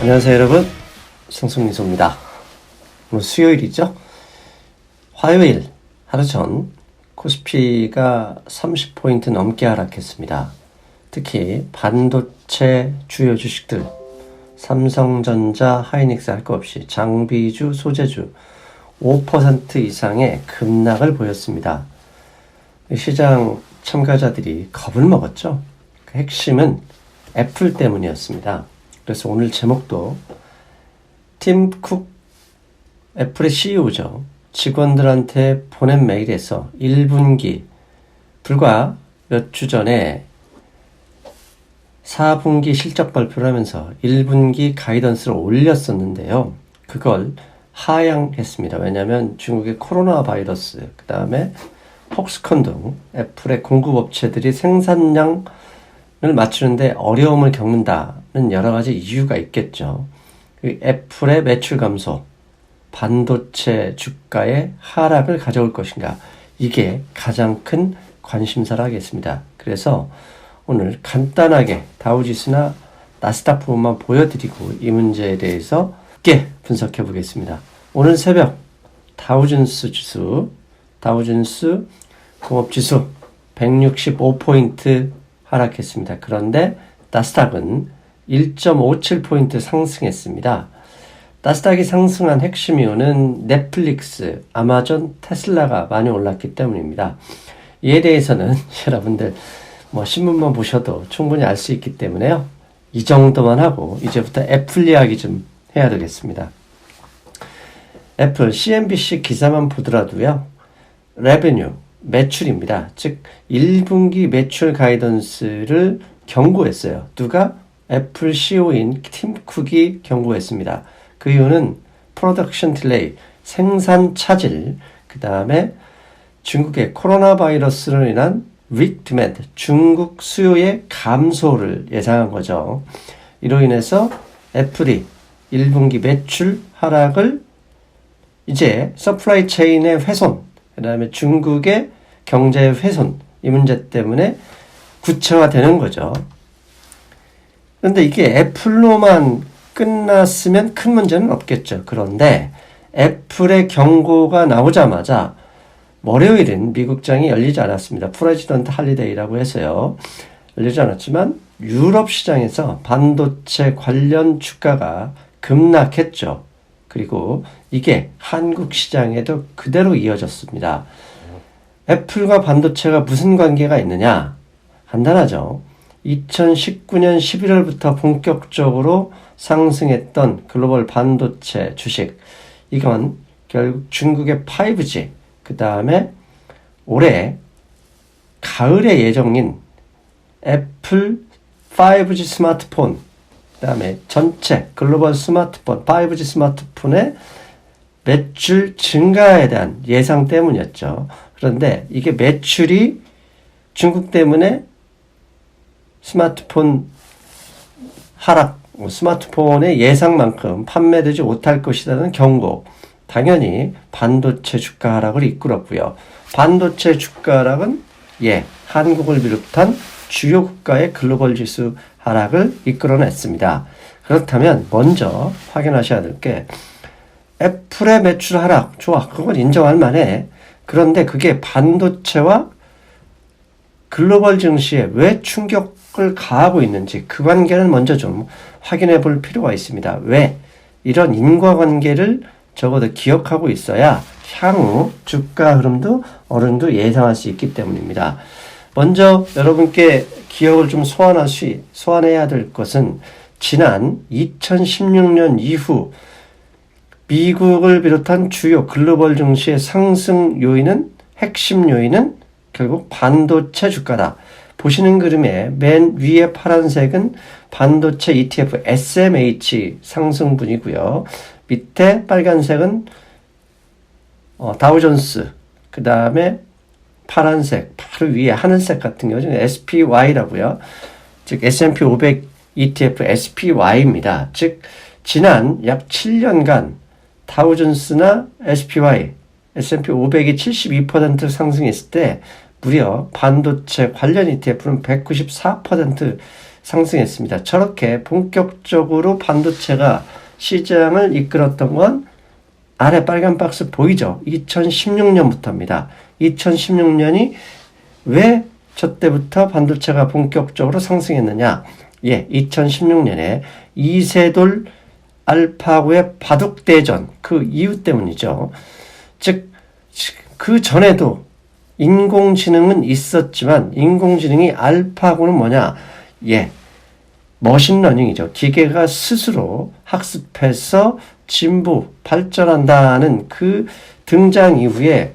안녕하세요 여러분, 성승민소입니다. 오늘 수요일이죠. 화요일 하루 전 코스피가 30포인트 넘게 하락했습니다. 특히 반도체 주요 주식들 삼성전자, 하이닉스 할 것 없이 장비주, 소재주 5% 이상의 급락을 보였습니다. 시장 참가자들이 겁을 먹었죠. 그 핵심은 애플 때문이었습니다. 그래서 오늘 제목도 팀 쿡, 애플의 CEO죠. 직원들한테 보낸 메일에서 1분기, 불과 몇 주 전에 4분기 실적 발표를 하면서 1분기 가이던스를 올렸었는데요. 그걸 하향했습니다. 왜냐하면 중국의 코로나 바이러스, 그 다음에 폭스콘 등 애플의 공급업체들이 생산량을 맞추는데 어려움을 겪는다는 여러 가지 이유가 있겠죠. 애플의 매출 감소, 반도체 주가의 하락을 가져올 것인가, 이게 가장 큰 관심사라 하겠습니다. 그래서 오늘 간단하게 다우지수나 나스닥 부분만 보여드리고 이 문제에 대해서 깊게 분석해 보겠습니다. 오늘 새벽 다우존스 공업지수 165포인트 하락했습니다. 그런데 나스닥은 1.57포인트 상승했습니다. 나스닥이 상승한 핵심 이유는 넷플릭스, 아마존, 테슬라가 많이 올랐기 때문입니다. 이에 대해서는 여러분들 신문만 보셔도 충분히 알 수 있기 때문에요. 이 정도만 하고 이제부터 애플 이야기 좀 해야 되겠습니다. 애플 CNBC 기사만 보더라도요. 레베뉴, 매출입니다. 즉 1분기 매출 가이던스를 경고했어요. 누가? 애플 CEO인 팀 쿡이 경고했습니다. 그 이유는 프로덕션 딜레이, 생산 차질, 그 다음에 중국의 코로나 바이러스로 인한 weak demand, 중국 수요의 감소를 예상한 거죠. 이로 인해서 애플이 1분기 매출 하락을 이제 서플라이 체인의 훼손, 그 다음에 중국의 경제의 훼손, 이 문제 때문에 구체화되는 거죠. 그런데 이게 애플로만 끝났으면 큰 문제는 없겠죠. 그런데 애플의 경고가 나오자마자 월요일은 미국장이 열리지 않았습니다. 프레지던트 할리데이라고 해서요. 열리지 않았지만 유럽 시장에서 반도체 관련 주가가 급락했죠. 그리고 이게 한국 시장에도 그대로 이어졌습니다. 애플과 반도체가 무슨 관계가 있느냐? 간단하죠. 2019년 11월부터 본격적으로 상승했던 글로벌 반도체 주식, 이건 결국 중국의 5G, 그 다음에 올해 가을에 예정인 애플 5G 스마트폰, 그 다음에 전체 글로벌 스마트폰, 5G 스마트폰의 매출 증가에 대한 예상 때문이었죠. 그런데 이게 매출이 중국 때문에 스마트폰 하락, 스마트폰의 예상만큼 판매되지 못할 것이라는 경고, 당연히 반도체 주가 하락을 이끌었고요. 반도체 주가 하락은 한국을 비롯한 주요 국가의 글로벌 지수 하락을 이끌어냈습니다. 그렇다면 먼저 확인하셔야 될 게 애플의 매출 하락, 좋아, 그건 인정할 만해. 그런데 그게 반도체와 글로벌 증시에 왜 충격을 가하고 있는지 그 관계는 먼저 좀 확인해 볼 필요가 있습니다. 왜? 이런 인과관계를 적어도 기억하고 있어야 향후 주가 흐름도 어른도 예상할 수 있기 때문입니다. 먼저 여러분께 기억을 좀 소환해야 될 것은 지난 2016년 이후 미국을 비롯한 주요 글로벌 증시의 상승 요인은, 핵심 요인은 결국 반도체 주가다. 보시는 그림의 맨 위에 파란색은 반도체 ETF SMH 상승분이고요. 밑에 빨간색은 다우존스, 그 다음에 파란색, 바로 위에 하늘색 같은 경우는 SPY라고요. 즉 S&P 500 ETF SPY입니다. 즉 지난 약 7년간 다우존스나 SPY, S&P 500이 72% 상승했을 때 무려 반도체 관련 ETF는 194% 상승했습니다. 저렇게 본격적으로 반도체가 시장을 이끌었던 건 아래 빨간 박스 보이죠? 2016년부터입니다. 2016년이 왜 저 때부터 반도체가 본격적으로 상승했느냐? 2016년에 이세돌 알파고의 바둑대전 그 이유 때문이죠. 즉, 그 전에도 인공지능은 있었지만 인공지능이 알파고는 뭐냐? 머신러닝이죠. 기계가 스스로 학습해서 진보, 발전한다는 그 등장 이후에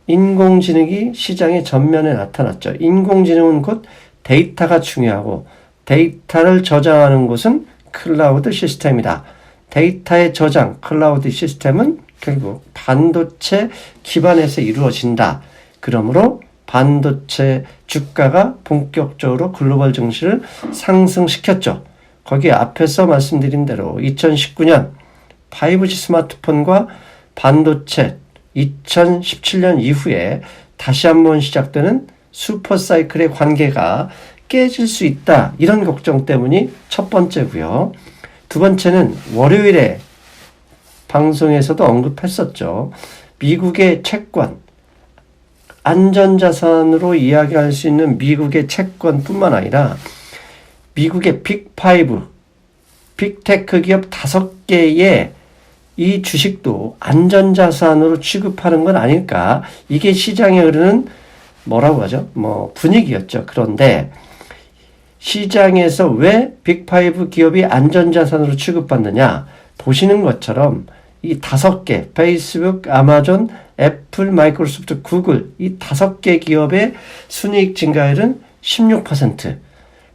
인공지능이 시장의 전면에 나타났죠. 인공지능은 곧 데이터가 중요하고 데이터를 저장하는 곳은 클라우드 시스템이다. 데이터의 저장, 클라우드 시스템은 결국 반도체 기반에서 이루어진다. 그러므로 반도체 주가가 본격적으로 글로벌 증시를 상승시켰죠. 거기에 앞에서 말씀드린 대로 2019년 5G 스마트폰과 반도체 2017년 이후에 다시 한번 시작되는 슈퍼사이클의 관계가 깨질 수 있다. 이런 걱정 때문이 첫 번째고요. 두 번째는 월요일에 방송에서도 언급했었죠. 미국의 채권, 안전자산으로 이야기할 수 있는 미국의 채권뿐만 아니라 미국의 빅5, 빅테크 기업 5개의 이 주식도 안전자산으로 취급하는 건 아닐까. 이게 시장에 흐르는 뭐라고 하죠? 분위기였죠. 그런데 시장에서 왜 빅5 기업이 안전자산으로 취급받느냐? 보시는 것처럼 이 5개, 페이스북, 아마존, 애플, 마이크로소프트, 구글, 이 5개 기업의 순이익 증가율은 16%.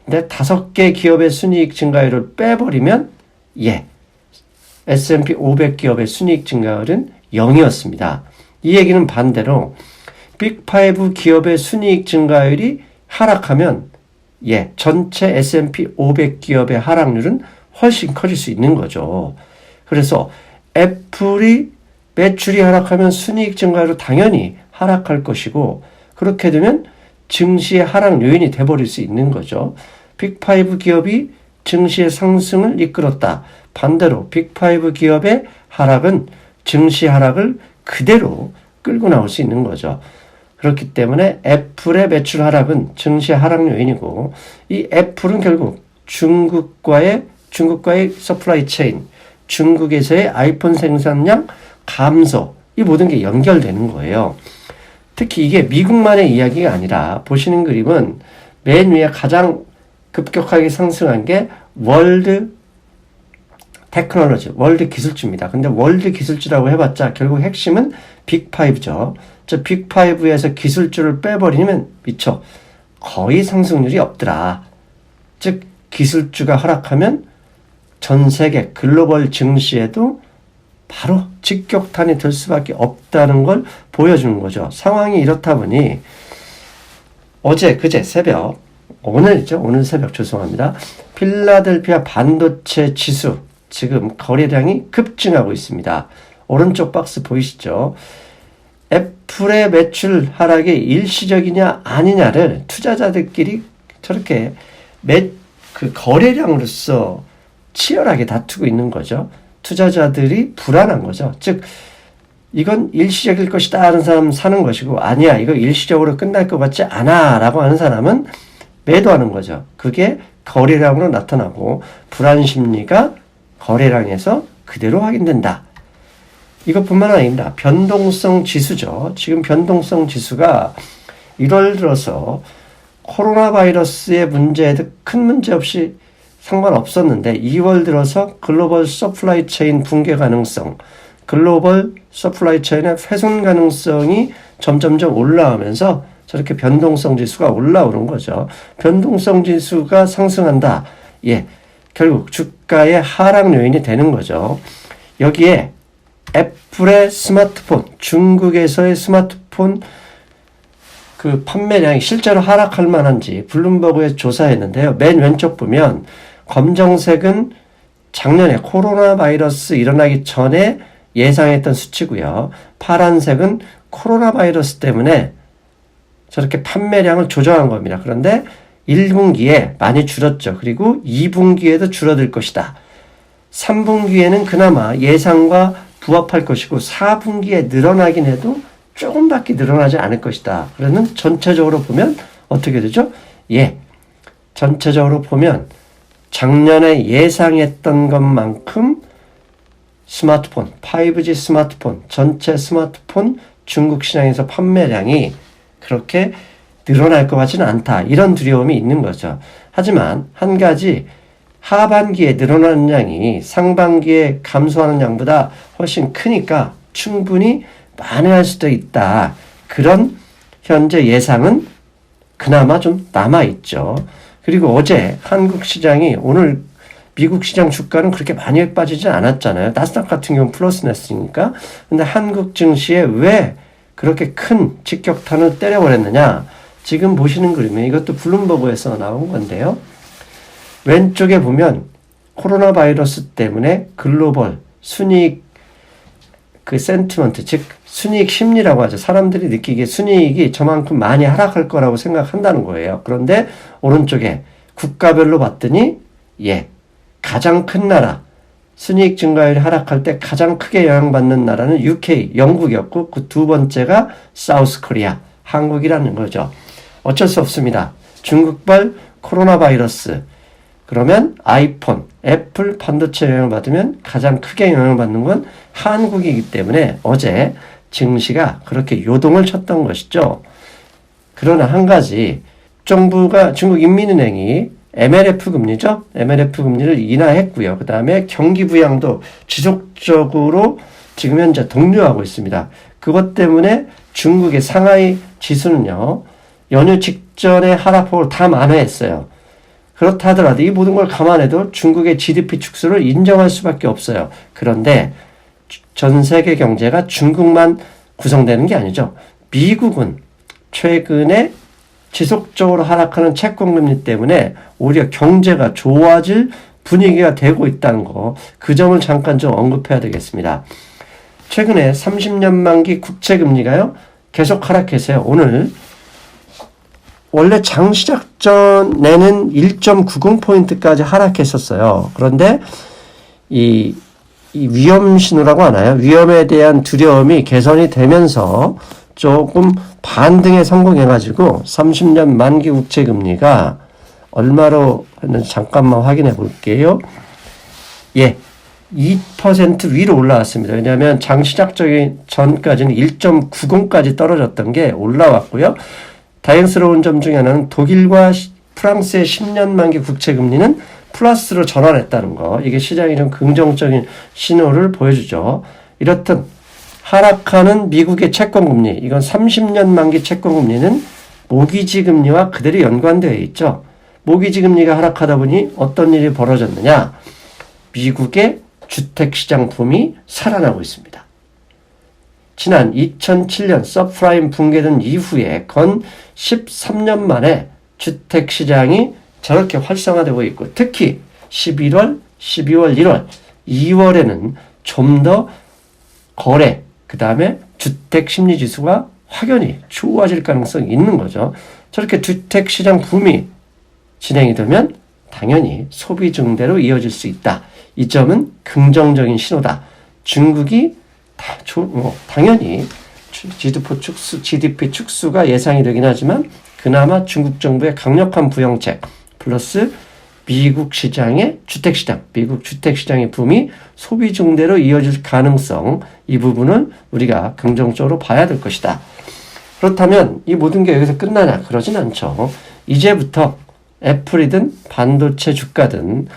근데 5개 기업의 순이익 증가율을 빼버리면, S&P 500 기업의 순이익 증가율은 0이었습니다. 이 얘기는 반대로, 빅5 기업의 순이익 증가율이 하락하면, 전체 S&P 500 기업의 하락률은 훨씬 커질 수 있는 거죠. 그래서 애플이 매출이 하락하면 순이익 증가율은 당연히 하락할 것이고 그렇게 되면 증시의 하락 요인이 돼버릴 수 있는 거죠. 빅5 기업이 증시의 상승을 이끌었다. 반대로 빅5 기업의 하락은 증시 하락을 그대로 끌고 나올 수 있는 거죠. 그렇기 때문에 애플의 매출 하락은 증시 하락 요인이고 이 애플은 결국 중국과의 서플라이 체인, 중국에서의 아이폰 생산량 감소, 이 모든 게 연결되는 거예요. 특히 이게 미국만의 이야기가 아니라 보시는 그림은 맨 위에 가장 급격하게 상승한 게 월드 테크놀로지, 월드 기술주입니다. 근데 월드 기술주라고 해봤자 결국 핵심은 빅5죠. 저 빅5에서 기술주를 빼버리면 미쳐 거의 상승률이 없더라. 즉 기술주가 하락하면 전 세계 글로벌 증시에도 바로 직격탄이 될 수밖에 없다는 걸 보여주는 거죠. 상황이 이렇다 보니 그제 새벽, 오늘 새벽 죄송합니다. 필라델피아 반도체 지수 지금 거래량이 급증하고 있습니다. 오른쪽 박스 보이시죠? 애플의 매출 하락이 일시적이냐 아니냐를 투자자들끼리 저렇게 거래량으로서 치열하게 다투고 있는 거죠. 투자자들이 불안한 거죠. 즉 이건 일시적일 것이다 하는 사람은 사는 것이고 아니야 이거 일시적으로 끝날 것 같지 않아 라고 하는 사람은 매도하는 거죠. 그게 거래량으로 나타나고 불안 심리가 거래량에서 그대로 확인된다. 이것뿐만 아니라 변동성 지수죠. 지금 변동성 지수가 1월 들어서 코로나 바이러스의 문제에도 큰 문제 없이 상관없었는데 2월 들어서 글로벌 서플라이 체인 붕괴 가능성, 글로벌 서플라이 체인의 훼손 가능성이 점점점 올라오면서 저렇게 변동성 지수가 올라오는 거죠. 변동성 지수가 상승한다. 결국 주가의 하락 요인이 되는 거죠. 여기에 애플의 스마트폰, 중국에서의 스마트폰 그 판매량이 실제로 하락할 만한지 블룸버그에 조사했는데요. 맨 왼쪽 보면 검정색은 작년에 코로나 바이러스 일어나기 전에 예상했던 수치고요. 파란색은 코로나 바이러스 때문에 저렇게 판매량을 조정한 겁니다. 그런데 1분기에 많이 줄었죠. 그리고 2분기에도 줄어들 것이다. 3분기에는 그나마 예상과 부합할 것이고 4분기에 늘어나긴 해도 조금밖에 늘어나지 않을 것이다. 그러면 전체적으로 보면 어떻게 되죠? 전체적으로 보면 작년에 예상했던 것만큼 스마트폰, 5G 스마트폰, 전체 스마트폰 중국 시장에서 판매량이 그렇게 늘어날 것 같지는 않다. 이런 두려움이 있는 거죠. 하지만 한 가지 하반기에 늘어나는 양이 상반기에 감소하는 양보다 훨씬 크니까 충분히 만회할 수도 있다. 그런 현재 예상은 그나마 좀 남아있죠. 그리고 어제 한국 시장이 오늘 미국 시장 주가는 그렇게 많이 빠지지 않았잖아요. 나스닥 같은 경우는 플러스 냈으니까. 근데 한국 증시에 왜 그렇게 큰 직격탄을 때려버렸느냐. 지금 보시는 그림은 이것도 블룸버그에서 나온 건데요. 왼쪽에 보면 코로나 바이러스 때문에 글로벌 순이익 센티먼트, 즉 순이익 심리라고 하죠. 사람들이 느끼기에 순이익이 저만큼 많이 하락할 거라고 생각한다는 거예요. 그런데 오른쪽에 국가별로 봤더니 가장 큰 나라, 순이익 증가율이 하락할 때 가장 크게 영향받는 나라는 UK, 영국이었고 그 두 번째가 사우스 코리아, 한국이라는 거죠. 어쩔 수 없습니다. 중국발 코로나 바이러스, 그러면 아이폰, 애플 반도체 영향을 받으면 가장 크게 영향을 받는 건 한국이기 때문에 어제 증시가 그렇게 요동을 쳤던 것이죠. 그러나 한 가지, 정부가 중국 인민은행이 MLF 금리죠. MLF 금리를 인하했고요. 그 다음에 경기 부양도 지속적으로 지금 현재 독려하고 있습니다. 그것 때문에 중국의 상하이 지수는요, 연휴 직전에 하락폭을 다 만회했어요. 그렇다 하더라도 이 모든 걸 감안해도 중국의 GDP 축소를 인정할 수밖에 없어요. 그런데 전 세계 경제가 중국만 구성되는 게 아니죠. 미국은 최근에 지속적으로 하락하는 채권금리 때문에 오히려 경제가 좋아질 분위기가 되고 있다는 거, 그 점을 잠깐 좀 언급해야 되겠습니다. 최근에 30년 만기 국채금리가요, 계속 하락해서요. 오늘 원래 장 시작 전에는 1.90포인트까지 하락했었어요. 그런데 이 위험 신호라고 하나요? 위험에 대한 두려움이 개선이 되면서 조금 반등에 성공해가지고 30년 만기 국채 금리가 얼마로 했는지 잠깐만 확인해 볼게요. 2% 위로 올라왔습니다. 왜냐하면 장 시작 전까지는 1.90까지 떨어졌던 게 올라왔고요. 다행스러운 점 중에 하나는 독일과 프랑스의 10년 만기 국채 금리는 플러스로 전환했다는 거. 이게 시장이 좀 긍정적인 신호를 보여주죠. 이렇듯 하락하는 미국의 채권금리, 이건 30년 만기 채권금리는 모기지 금리와 그대로 연관되어 있죠. 모기지 금리가 하락하다 보니 어떤 일이 벌어졌느냐. 미국의 주택시장 붐이 살아나고 있습니다. 지난 2007년 서프라임 붕괴된 이후에 건 13년 만에 주택시장이 저렇게 활성화되고 있고, 특히 11월, 12월, 1월, 2월에는 좀 더 거래, 그 다음에 주택 심리 지수가 확연히 좋아질 가능성이 있는 거죠. 저렇게 주택 시장 붐이 진행이 되면 당연히 소비 증대로 이어질 수 있다. 이 점은 긍정적인 신호다. 중국이 당연히 GDP 축소가 예상이 되긴 하지만 그나마 중국 정부의 강력한 부정책 플러스 미국 시장의 주택시장, 미국 주택시장의 붐이 소비 증대로 이어질 가능성, 이 부분을 우리가 긍정적으로 봐야 될 것이다. 그렇다면 이 모든 게 여기서 끝나냐? 그러진 않죠. 이제부터 애플이든 반도체 주가든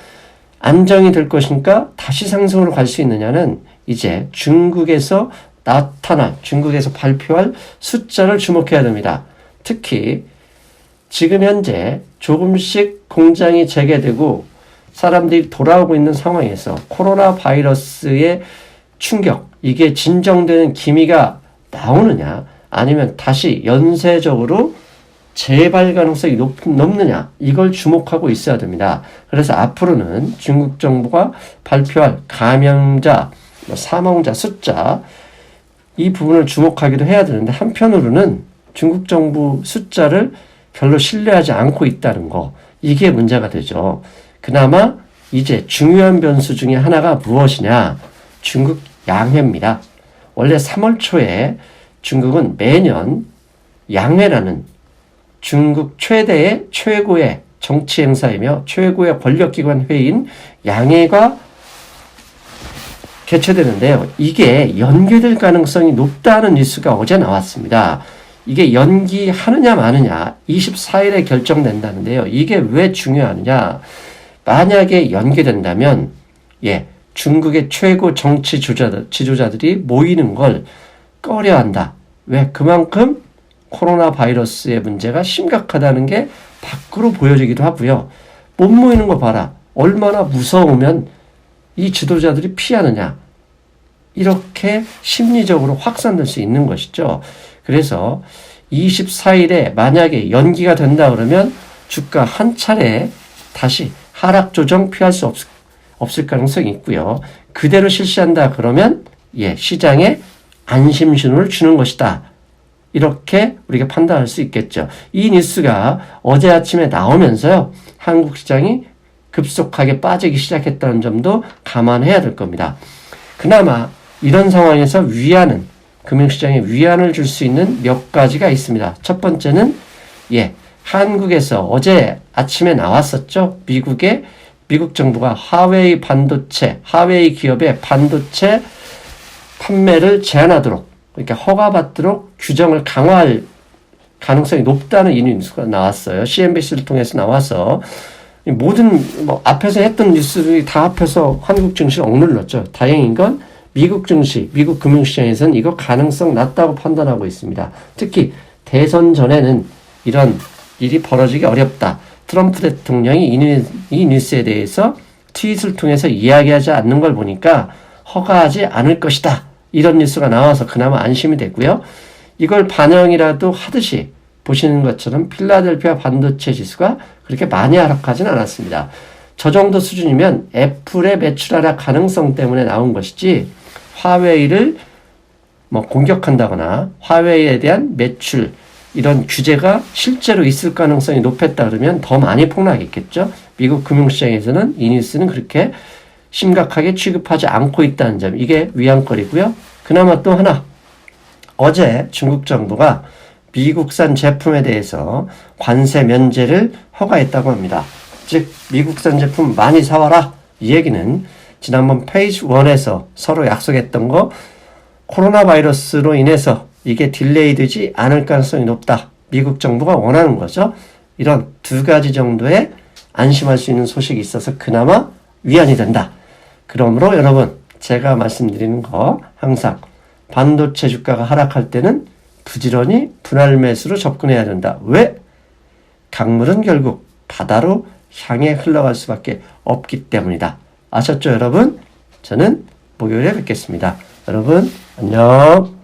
안정이 될 것인가 다시 상승으로 갈 수 있느냐는 이제 중국에서 중국에서 발표할 숫자를 주목해야 됩니다. 특히 지금 현재 조금씩 공장이 재개되고 사람들이 돌아오고 있는 상황에서 코로나 바이러스의 충격, 이게 진정되는 기미가 나오느냐, 아니면 다시 연쇄적으로 재발 가능성이 높느냐, 이걸 주목하고 있어야 됩니다. 그래서 앞으로는 중국 정부가 발표할 감염자, 사망자 숫자, 이 부분을 주목하기도 해야 되는데, 한편으로는 중국 정부 숫자를 별로 신뢰하지 않고 있다는 거, 이게 문제가 되죠. 그나마 이제 중요한 변수 중에 하나가 무엇이냐? 중국 양회입니다. 원래 3월 초에 중국은 매년 양회라는 중국 최고의 정치 행사이며 최고의 권력기관 회의인 양회가 개최되는데요. 이게 연기될 가능성이 높다는 뉴스가 어제 나왔습니다. 이게 연기하느냐 마느냐 24일에 결정된다는데요. 이게 왜 중요하느냐? 만약에 연기된다면 중국의 최고 정치 지도자들이 모이는 걸 꺼려한다. 왜? 그만큼 코로나 바이러스의 문제가 심각하다는 게 밖으로 보여지기도 하고요. 못 모이는 거 봐라. 얼마나 무서우면 이 지도자들이 피하느냐. 이렇게 심리적으로 확산될 수 있는 것이죠. 그래서 24일에 만약에 연기가 된다 그러면 주가 한 차례 다시 하락 조정 피할 수 없을 가능성이 있고요. 그대로 실시한다 그러면 시장에 안심 신호를 주는 것이다. 이렇게 우리가 판단할 수 있겠죠. 이 뉴스가 어제 아침에 나오면서요. 한국 시장이 급속하게 빠지기 시작했다는 점도 감안해야 될 겁니다. 그나마 이런 상황에서 금융시장에 위안을 줄 수 있는 몇 가지가 있습니다. 첫 번째는 한국에서 어제 아침에 나왔었죠. 미국 정부가 화웨이 기업의 반도체 판매를 제한하도록, 그러니까 허가받도록 규정을 강화할 가능성이 높다는 이 뉴스가 나왔어요. CNBC를 통해서 나와서 모든 앞에서 했던 뉴스들이 다 합해서 한국 증시를 억눌렀죠. 다행인 건 미국 증시, 미국 금융시장에서는 이거 가능성 낮다고 판단하고 있습니다. 특히 대선 전에는 이런 일이 벌어지기 어렵다. 트럼프 대통령이 이 뉴스에 대해서 트윗을 통해서 이야기하지 않는 걸 보니까 허가하지 않을 것이다. 이런 뉴스가 나와서 그나마 안심이 되고요. 이걸 반영이라도 하듯이 보시는 것처럼 필라델피아 반도체 지수가 그렇게 많이 하락하진 않았습니다. 저 정도 수준이면 애플의 매출 하락 가능성 때문에 나온 것이지 화웨이를 공격한다거나 화웨이에 대한 매출 이런 규제가 실제로 있을 가능성이 높았다 그러면 더 많이 폭락했겠죠. 미국 금융시장에서는 이 뉴스는 그렇게 심각하게 취급하지 않고 있다는 점, 이게 위안거리고요. 그나마 또 하나, 어제 중국 정부가 미국산 제품에 대해서 관세 면제를 허가했다고 합니다. 즉 미국산 제품 많이 사와라. 이 얘기는 지난번 페이지 1에서 서로 약속했던 거, 코로나 바이러스로 인해서 이게 딜레이 되지 않을 가능성이 높다. 미국 정부가 원하는 거죠. 이런 두 가지 정도의 안심할 수 있는 소식이 있어서 그나마 위안이 된다. 그러므로 여러분, 제가 말씀드리는 거 항상 반도체 주가가 하락할 때는 부지런히 분할 매수로 접근해야 된다. 왜? 강물은 결국 바다로 향해 흘러갈 수밖에 없기 때문이다. 아셨죠, 여러분? 저는 목요일에 뵙겠습니다. 여러분, 안녕.